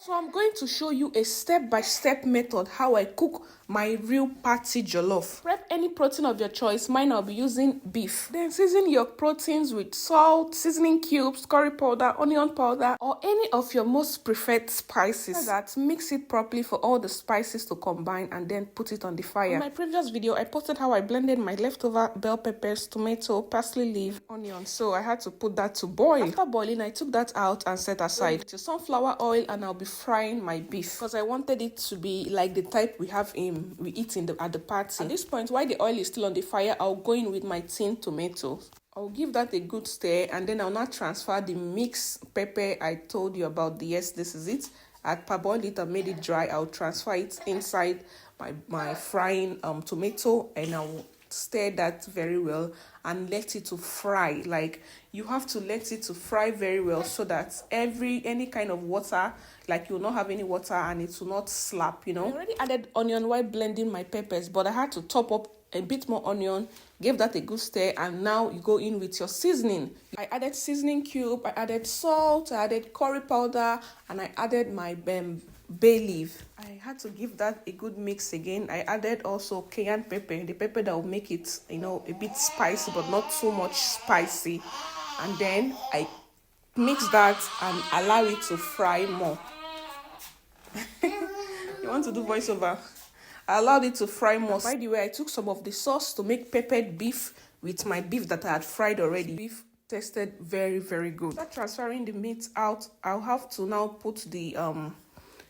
So I'm going to show you a step-by-step method how I cook my real party jollof. Prep any protein of your choice. Mine I'll be using beef. Then season your proteins with salt, seasoning cubes, curry powder, onion powder, or any of your most preferred spices. After that, mix it properly for all the spices to combine and then put it on the fire. In my previous video, I posted how I blended my leftover bell peppers, tomato, parsley leaf, onion. So I had to put that to boil. After boiling, I took that out and set aside. To sunflower oil, and I'll be frying my beef because I wanted it to be like the type we eat at the party. At this point, while the oil is still on the fire, I'll go in with my tin tomatoes. I'll give that a good stir, and then I'll now transfer the mixed pepper I told you about. Yes, this is it. I parboiled it and made it dry. I'll transfer it inside my frying tomato, and I'll stir that very well and let it to fry. Like, you have to let it to fry very well so that any kind of water, like, you will not have any water and it will not slap, I already added onion while blending my peppers, but I had to top up a bit more onion, gave that a good stir, and now you go in with your seasoning. I added seasoning cube, I added salt, I added curry powder, and I added my bay leaf. I had to give that a good mix again. I added also cayenne pepper, the pepper that will make it, a bit spicy, but not too much spicy. And then I mix that and allow it to fry more. You want to do voiceover? I allowed it to fry more. By the way, I took some of the sauce to make peppered beef with my beef that I had fried already. Beef tasted very, very good. After transferring the meat out, I'll have to now put the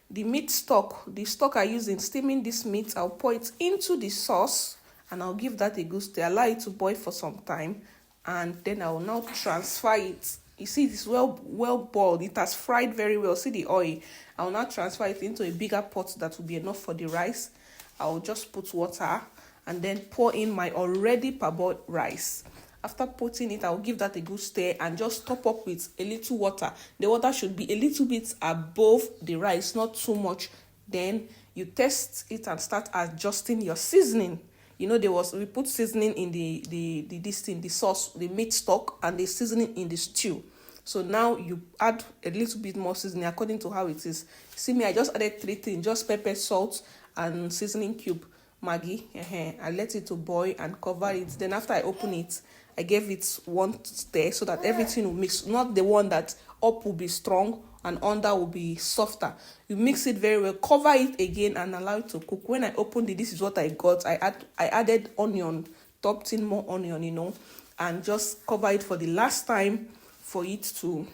meat stock, the stock I use in steaming this meat. I'll pour it into the sauce and I'll give that a good stir. Allow it to boil for some time, and then I will now transfer it. You see, it's well boiled. It has fried very well. See the oil. I will now transfer it into a bigger pot that will be enough for the rice. I will just put water and then pour in my already parboiled rice. After putting it, I will give that a good stir and just top up with a little water. The water should be a little bit above the rice, not too much. Then you test it and start adjusting your seasoning. We put seasoning in the sauce, the meat stock, and the seasoning in the stew. So now you add a little bit more seasoning according to how it is. See me, I just added 3 things, just pepper, salt, and seasoning cube, Maggi. I let it to boil and cover it. Then after I open it, I gave it one stir so that everything will mix. Not the one that up will be strong and under will be softer. You mix it very well, cover it again, and allow it to cook. When I opened it, this is what I got. I added onion, topped in more onion, and just cover it for the last time for it to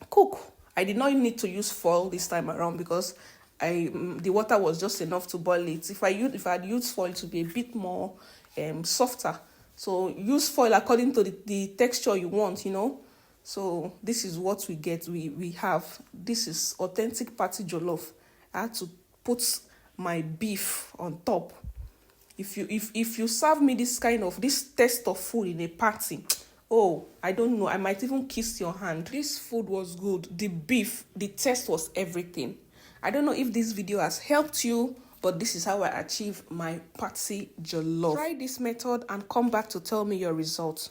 cook. I did not need to use foil this time around because the water was just enough to boil it. If I had used foil, to be a bit more softer. So use foil according to the texture you want, So this is what we get. We have, this is authentic party jollof. I had to put my beef on top. If you serve me this taste of food in a party, oh, I don't know, I might even kiss your hand. This food was good. The beef, the taste was everything. I don't know if this video has helped you, but this is how I achieve my party jollof. Try this method and come back to tell me your results.